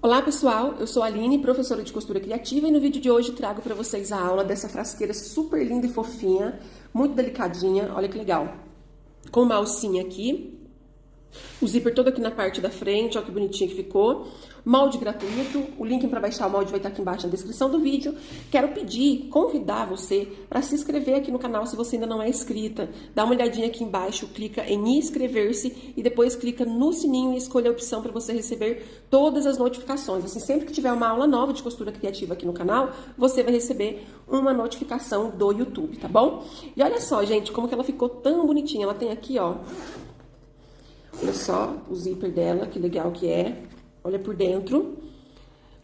Olá pessoal, eu sou a Aline, professora de costura criativa, e no vídeo de hoje eu trago para vocês a aula dessa frasqueira super linda e fofinha, muito delicadinha, olha que legal. Com uma alcinha aqui, o zíper todo aqui na parte da frente, olha que bonitinho que ficou. Molde gratuito, o link para baixar o molde vai estar aqui embaixo na descrição do vídeo. Quero convidar você para se inscrever aqui no canal se você ainda não é inscrita. Dá uma olhadinha aqui embaixo, clica em inscrever-se e depois clica no sininho e escolha a opção para você receber todas as notificações. Assim, sempre que tiver uma aula nova de costura criativa aqui no canal, você vai receber uma notificação do YouTube, tá bom? E olha só, gente, como que ela ficou tão bonitinha. Ela tem aqui, ó, olha só o zíper dela, que legal que é. Olha por dentro.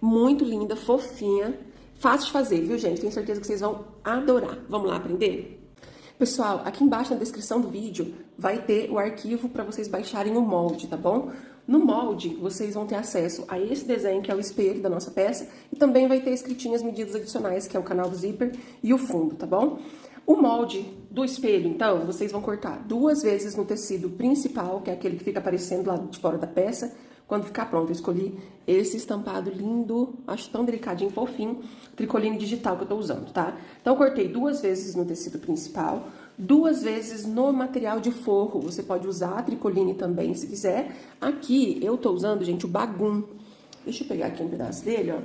Muito linda, fofinha. Fácil de fazer, viu, gente? Tenho certeza que vocês vão adorar. Vamos lá aprender? Pessoal, aqui embaixo na descrição do vídeo vai ter o arquivo para vocês baixarem o molde, tá bom? No molde, vocês vão ter acesso a esse desenho, que é o espelho da nossa peça, e também vai ter escritinho as medidas adicionais, que é o canal do zíper e o fundo, tá bom? O molde do espelho, então, vocês vão cortar 2 vezes no tecido principal, que é aquele que fica aparecendo lá de fora da peça. Quando ficar pronto, eu escolhi esse estampado lindo, acho tão delicadinho, fofinho, tricoline digital que eu tô usando, tá? Então, eu cortei 2 vezes no tecido principal, 2 vezes no material de forro. Você pode usar a tricoline também, se quiser. Aqui, eu tô usando, gente, o bagum. Deixa eu pegar aqui um pedaço dele, ó.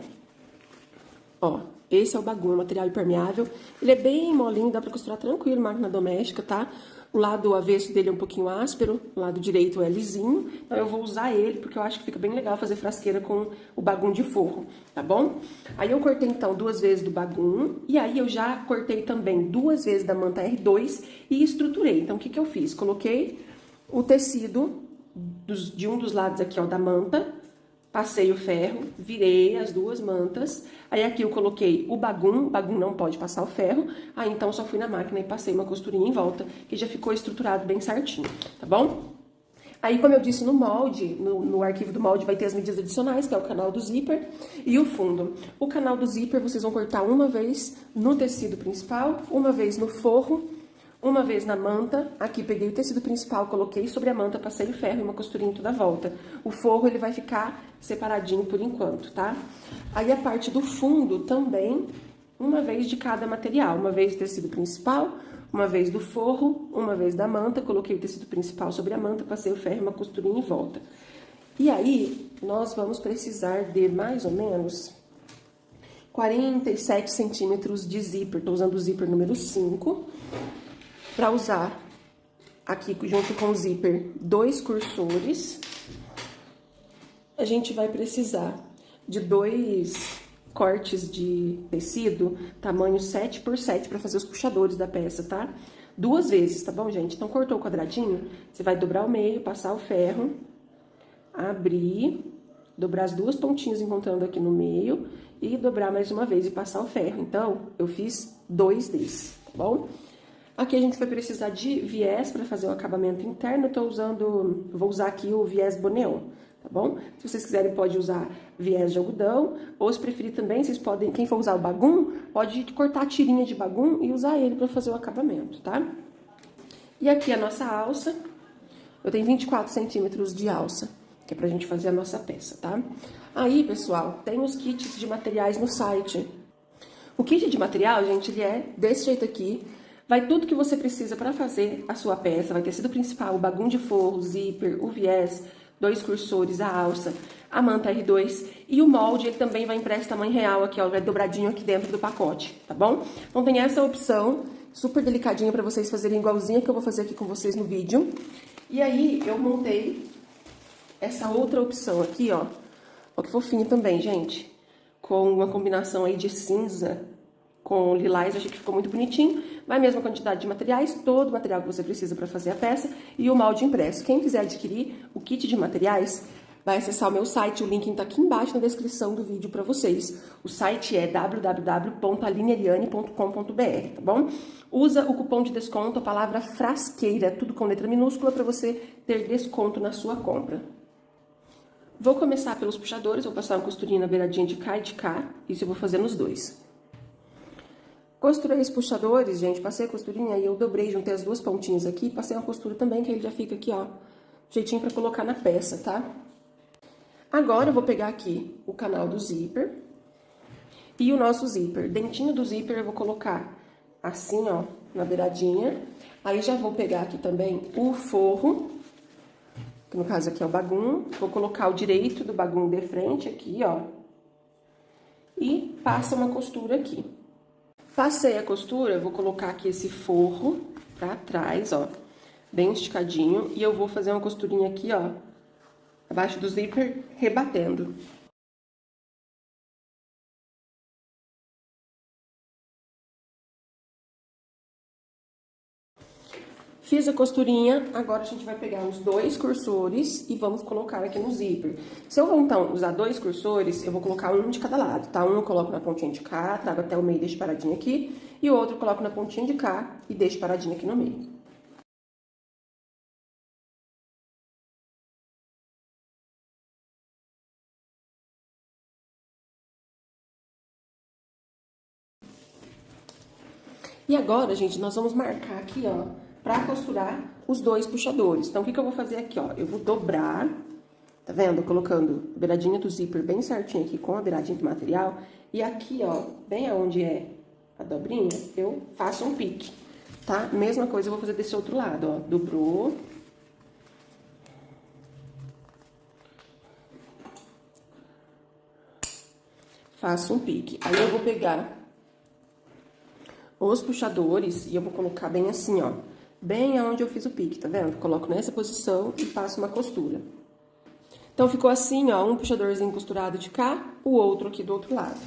Ó, esse é o bagum, material impermeável. Ele é bem molinho, dá pra costurar tranquilo, máquina doméstica, tá? O lado avesso dele é um pouquinho áspero, o lado direito é lisinho. Então, eu vou usar ele, porque eu acho que fica bem legal fazer frasqueira com o bagum de forro, tá bom? Aí, eu cortei, então, 2 vezes do bagum. E aí, eu já cortei também 2 vezes da manta R2 e estruturei. Então, o que que eu fiz? Coloquei o tecido de um dos lados aqui, ó, da manta. Passei o ferro, virei as 2 mantas. Aí aqui eu coloquei o bagum não pode passar o ferro. Aí então só fui na máquina e passei uma costurinha em volta, que já ficou estruturado bem certinho, tá bom? Aí, como eu disse, no molde, no arquivo do molde vai ter as medidas adicionais, que é o canal do zíper e o fundo. O canal do zíper vocês vão cortar uma vez no tecido principal, uma vez no forro, uma vez na manta. Aqui peguei o tecido principal, coloquei sobre a manta, passei o ferro e uma costurinha toda a volta. O forro ele vai ficar separadinho por enquanto, tá? Aí a parte do fundo também, uma vez de cada material. Uma vez do tecido principal, uma vez do forro, uma vez da manta. Coloquei o tecido principal sobre a manta, passei o ferro e uma costurinha em volta. E aí, nós vamos precisar de mais ou menos 47 centímetros de zíper. Tô usando o zíper número 5. Para usar aqui junto com o zíper 2 cursores, a gente vai precisar de 2 cortes de tecido, tamanho 7x7, para fazer os puxadores da peça, tá? 2 vezes, tá bom, gente? Então, cortou o quadradinho, você vai dobrar o meio, passar o ferro, abrir, dobrar as 2 pontinhas encontrando aqui no meio e dobrar mais uma vez e passar o ferro. Então, eu fiz 2 desses, tá bom? Aqui a gente vai precisar de viés para fazer o acabamento interno. Vou usar aqui o viés Boneon, tá bom? Se vocês quiserem, pode usar viés de algodão, ou se preferir também, vocês podem, quem for usar o bagum, pode cortar a tirinha de bagum e usar ele para fazer o acabamento, tá? E aqui a nossa alça, eu tenho 24 centímetros de alça, que é pra gente fazer a nossa peça, tá? Aí, pessoal, tem os kits de materiais no site. O kit de material, gente, ele é desse jeito aqui. Vai tudo que você precisa para fazer a sua peça. Vai tecido principal, o bagum de forro, o zíper, o viés, 2 cursores, a alça, a manta R2 e o molde. Ele também vai impresso tamanho real aqui, ó, vai dobradinho aqui dentro do pacote, tá bom? Então tem essa opção super delicadinha para vocês fazerem igualzinha que eu vou fazer aqui com vocês no vídeo. E aí eu montei essa outra opção aqui, ó. Ó que fofinho também, gente. Com uma combinação aí de cinza com lilás, eu achei que ficou muito bonitinho. Vai a mesma quantidade de materiais, todo o material que você precisa para fazer a peça e o molde impresso. Quem quiser adquirir o kit de materiais, vai acessar o meu site, o link está aqui embaixo na descrição do vídeo para vocês. O site é www.alineeliane.com.br, tá bom? Usa o cupom de desconto, a palavra frasqueira, tudo com letra minúscula, para você ter desconto na sua compra. Vou começar pelos puxadores, vou passar uma costurinha na beiradinha de cá e de cá, isso eu vou fazer nos 2. Costurei os puxadores, gente, passei a costurinha e eu dobrei, juntei as 2 pontinhas aqui, passei uma costura também, que ele já fica aqui, ó, jeitinho pra colocar na peça, tá? Agora eu vou pegar aqui o o canal do zíper e o nosso zíper. Dentinho do zíper eu vou colocar assim, ó, na beiradinha. Aí já vou pegar aqui também o forro, que no caso aqui é o bagum. Vou colocar o direito do bagum de frente aqui, ó. E passa uma costura aqui. Passei a costura, vou colocar aqui esse forro pra trás, ó, bem esticadinho. E eu vou fazer uma costurinha aqui, ó, abaixo do zíper, rebatendo. Fiz a costurinha, agora a gente vai pegar os 2 cursores e vamos colocar aqui no zíper. Se eu vou, então, usar 2 cursores, eu vou colocar um de cada lado, tá? Um eu coloco na pontinha de cá, trago até o meio e deixo paradinho aqui. E o outro eu coloco na pontinha de cá e deixo paradinho aqui no meio. E agora, gente, nós vamos marcar aqui, ó, pra costurar os 2 puxadores. Então, o que eu vou fazer aqui, ó? Eu vou dobrar, tá vendo? Colocando a beiradinha do zíper bem certinho aqui com a beiradinha do material. E aqui, ó, bem aonde é a dobrinha, eu faço um pique, tá? Mesma coisa eu vou fazer desse outro lado, ó. Dobrou. Faço um pique. Aí eu vou pegar os puxadores e eu vou colocar bem assim, ó, bem aonde eu fiz o pique, tá vendo? Coloco nessa posição e passo uma costura. Então, ficou assim, ó, um puxadorzinho costurado de cá, o outro aqui do outro lado.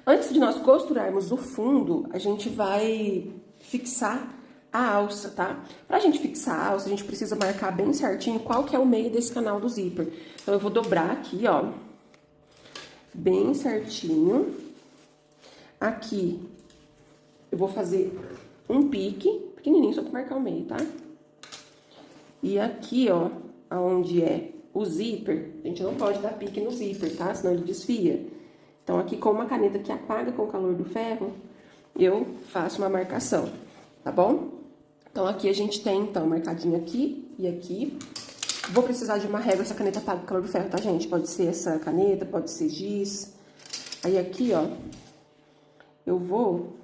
Antes de nós costurarmos o fundo, a gente vai fixar a alça, tá? Pra gente fixar a alça, a gente precisa marcar bem certinho qual que é o meio desse canal do zíper. Então, eu vou dobrar aqui, ó, bem certinho. Aqui eu vou fazer um pique, pequenininho, só pra marcar o meio, tá? E aqui, ó, aonde é o zíper, a gente não pode dar pique no zíper, tá? Senão ele desfia. Então, aqui com uma caneta que apaga com o calor do ferro, eu faço uma marcação, tá bom? Então, aqui a gente tem, então, marcadinho aqui e aqui. Vou precisar de uma régua, essa caneta apaga o calor do ferro, tá, gente? Pode ser essa caneta, pode ser giz. Aí, aqui, ó, eu vou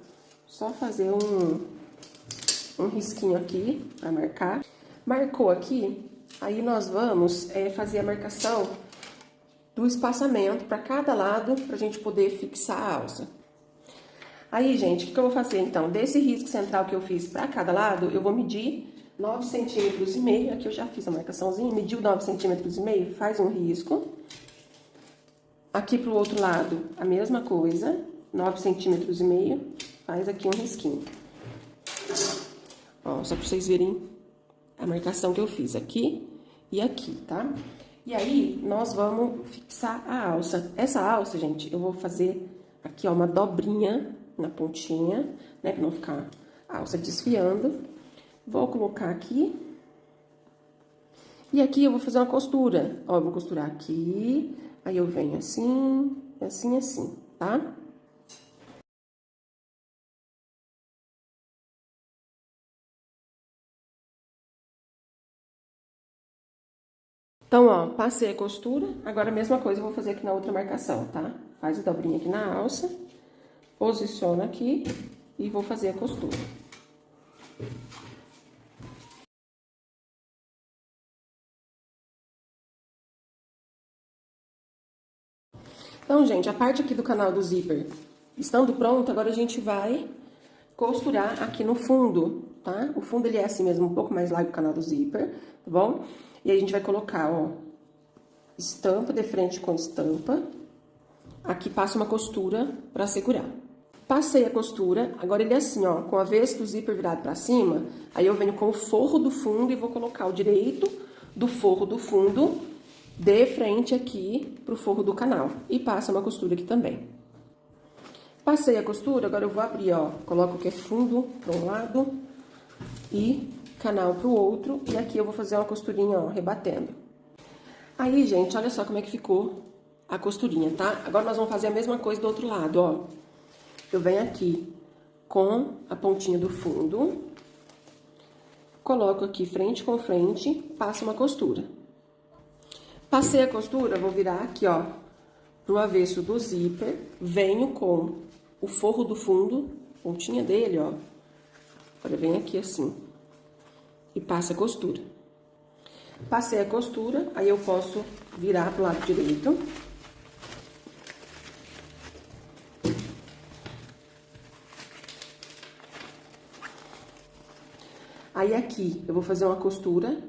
só fazer um risquinho aqui pra marcar. Marcou aqui, aí nós vamos fazer a marcação do espaçamento pra cada lado, pra gente poder fixar a alça. Aí, gente, o que eu vou fazer, então? Desse risco central que eu fiz pra cada lado, eu vou medir 9,5 centímetros. Aqui eu já fiz a marcaçãozinha, mediu 9,5 centímetros, faz um risco. Aqui pro outro lado, a mesma coisa, 9,5 centímetros, faz aqui um risquinho. Ó, só pra vocês verem a marcação que eu fiz aqui e aqui, tá? E aí, nós vamos fixar a alça. Essa alça, gente, eu vou fazer aqui, ó, uma dobrinha na pontinha, né, pra não ficar a alça desfiando. Vou colocar aqui. E aqui eu vou fazer uma costura. Ó, eu vou costurar aqui, aí eu venho assim, assim, assim, tá? Então, ó, passei a costura, agora a mesma coisa eu vou fazer aqui na outra marcação, tá? Faz a dobrinha aqui na alça, posiciona aqui e vou fazer a costura. Então, gente, a parte aqui do canal do zíper estando pronta, agora a gente vai costurar aqui no fundo, tá? O fundo, ele é assim mesmo, um pouco mais largo que o canal do zíper, tá bom? E aí, a gente vai colocar, ó, estampa de frente com estampa. Aqui passa uma costura pra segurar. Passei a costura, agora ele é assim, ó, com a avesso do zíper virado pra cima, aí eu venho com o forro do fundo e vou colocar o direito do forro do fundo de frente aqui pro forro do canal. E passa uma costura aqui também. Passei a costura, agora eu vou abrir, ó, coloco o que é fundo para um lado e canal pro outro. E aqui eu vou fazer uma costurinha, ó, rebatendo. Aí, gente, olha só como é que ficou a costurinha, tá? Agora nós vamos fazer a mesma coisa do outro lado, ó. Eu venho aqui com a pontinha do fundo, coloco aqui frente com frente, passo uma costura. Passei a costura, vou virar aqui, ó, pro avesso do zíper, venho com o forro do fundo, pontinha dele, ó. Agora vem aqui assim, e passa a costura. Passei a costura, aí eu posso virar pro lado direito. Aí aqui eu vou fazer uma costura,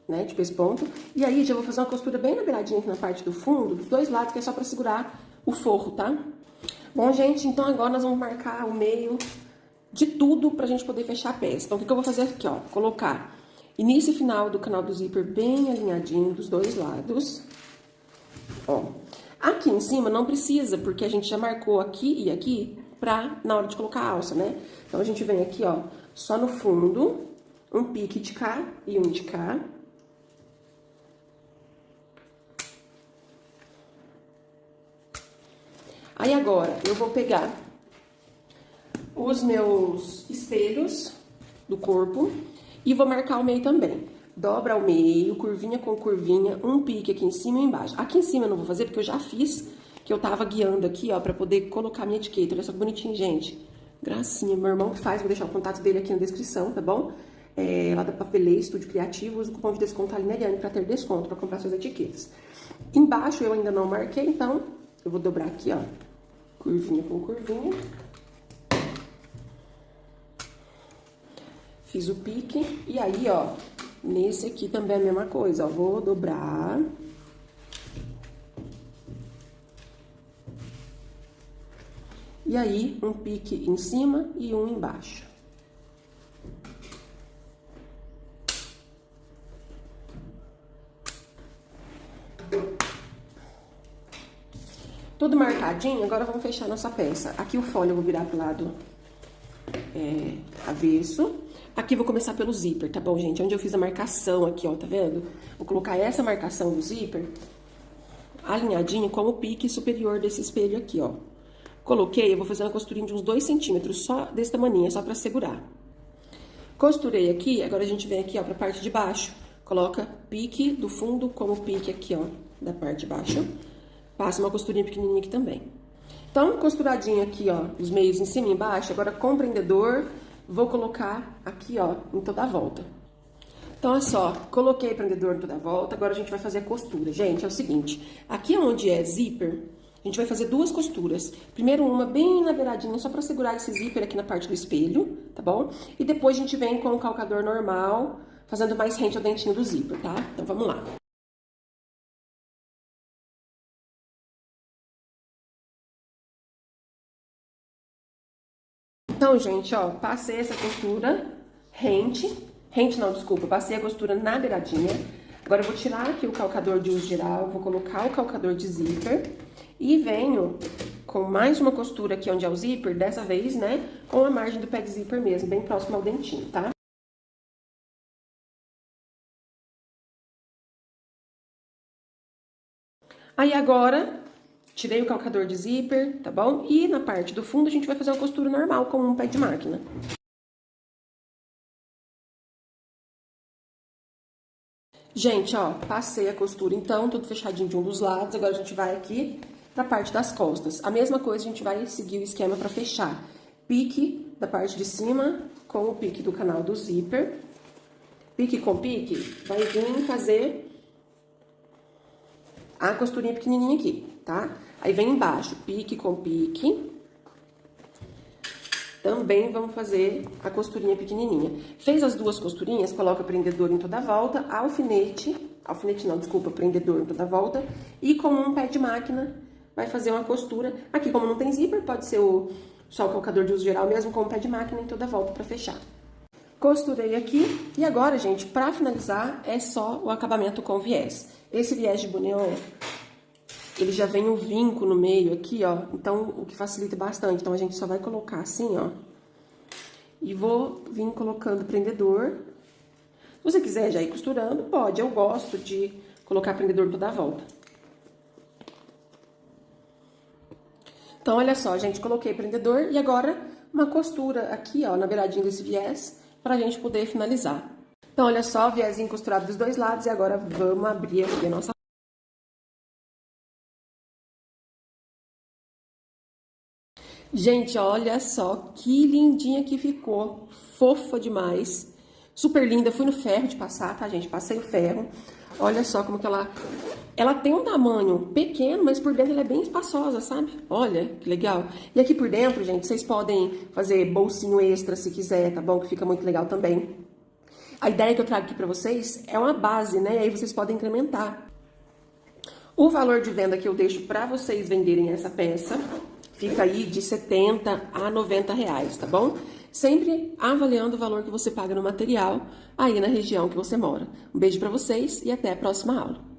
né, tipo esse ponto. E aí já vou fazer uma costura bem na beiradinha aqui na parte do fundo, dos dois lados, que é só pra segurar o forro, tá? Bom, gente, então agora nós vamos marcar o meio de tudo pra gente poder fechar a peça. Então, o que eu vou fazer aqui, ó? Colocar início e final do canal do zíper bem alinhadinho dos dois lados. Ó. Aqui em cima não precisa, porque a gente já marcou aqui e aqui na hora de colocar a alça, né? Então, a gente vem aqui, ó, só no fundo, um pique de cá e um de cá. Aí, agora, eu vou pegar os meus espelhos do corpo e vou marcar o meio também. Dobra ao meio, curvinha com curvinha, um pique aqui em cima e embaixo. Aqui em cima eu não vou fazer porque eu já fiz, que eu tava guiando aqui, ó, pra poder colocar minha etiqueta. Olha só que bonitinho, gente. Gracinha, meu irmão que faz, vou deixar o contato dele aqui na descrição, tá bom? Lá da Papelê, Estúdio Criativo, usa o cupom de desconto Aline pra ter desconto, pra comprar suas etiquetas. Embaixo eu ainda não marquei, então eu vou dobrar aqui, ó, curvinha com curvinha. Fiz o pique, e aí, ó, nesse aqui também é a mesma coisa, ó, vou dobrar. E aí, um pique em cima e um embaixo. Tudo marcadinho, agora vamos fechar nossa peça. Aqui o folho eu vou virar pro lado avesso. Aqui vou começar pelo zíper, tá bom, gente? Onde eu fiz a marcação aqui, ó, tá vendo? Vou colocar essa marcação do zíper alinhadinha com o pique superior desse espelho aqui, ó. Coloquei, eu vou fazer uma costurinha de uns 2 centímetros, só desse tamanho, só pra segurar. Costurei aqui, agora a gente vem aqui, ó, pra parte de baixo. Coloca pique do fundo com o pique aqui, ó, da parte de baixo. Passa uma costurinha pequenininha aqui também. Então, costuradinho aqui, ó, os meios em cima e embaixo, agora com o prendedor, vou colocar aqui, ó, em toda a volta. Então, olha só, coloquei o prendedor em toda a volta, agora a gente vai fazer a costura. Gente, é o seguinte, aqui onde é zíper, a gente vai fazer 2 costuras. Primeiro uma bem na beiradinha, só pra segurar esse zíper aqui na parte do espelho, tá bom? E depois a gente vem com o calcador normal, fazendo mais rente ao dentinho do zíper, tá? Então, vamos lá. Então, gente, ó, passei essa costura rente não, desculpa, passei a costura na beiradinha. Agora eu vou tirar aqui o calcador de uso geral, vou colocar o calcador de zíper e venho com mais uma costura aqui onde é o zíper, dessa vez, né, com a margem do pé de zíper mesmo, bem próximo ao dentinho, tá? Aí agora, tirei o calcador de zíper, tá bom? E na parte do fundo a gente vai fazer uma costura normal, com um pé de máquina. Gente, ó, passei a costura então, tudo fechadinho de um dos lados. Agora a gente vai aqui pra parte das costas. A mesma coisa, a gente vai seguir o esquema pra fechar. Pique da parte de cima com o pique do canal do zíper. Pique com pique, vai vir fazer a costurinha pequenininha aqui, tá? Aí vem embaixo, pique com pique. Também vamos fazer a costurinha pequenininha. Fez as 2 costurinhas, coloca o prendedor em toda a volta, alfinete não, desculpa, prendedor em toda a volta. E com um pé de máquina, vai fazer uma costura. Aqui, como não tem zíper, pode ser só o calcador de uso geral, mesmo com um pé de máquina em toda a volta pra fechar. Costurei aqui, e agora, gente, pra finalizar, é só o acabamento com viés. Esse viés de boneon, ele já vem o vinco no meio aqui, ó, então o que facilita bastante. Então, a gente só vai colocar assim, ó, e vou vir colocando prendedor. Se você quiser já ir costurando, pode, eu gosto de colocar prendedor toda a volta. Então, olha só, gente, coloquei prendedor e agora uma costura aqui, ó, na beiradinha desse viés, pra gente poder finalizar. Então, olha só, viésinho costurado dos dois lados e agora vamos abrir aqui a nossa Gente, olha só que lindinha que ficou. Fofa demais. Super linda. Fui no ferro de passar, tá, gente? Passei o ferro. Olha só como que ela tem um tamanho pequeno, mas por dentro ela é bem espaçosa, sabe? Olha, que legal. E aqui por dentro, gente, vocês podem fazer bolsinho extra se quiser, tá bom? Que fica muito legal também. A ideia que eu trago aqui pra vocês é uma base, né? Aí vocês podem incrementar. O valor de venda que eu deixo pra vocês venderem essa peça fica aí de 70 a 90 reais, tá bom? Sempre avaliando o valor que você paga no material aí na região que você mora. Um beijo pra vocês e até a próxima aula.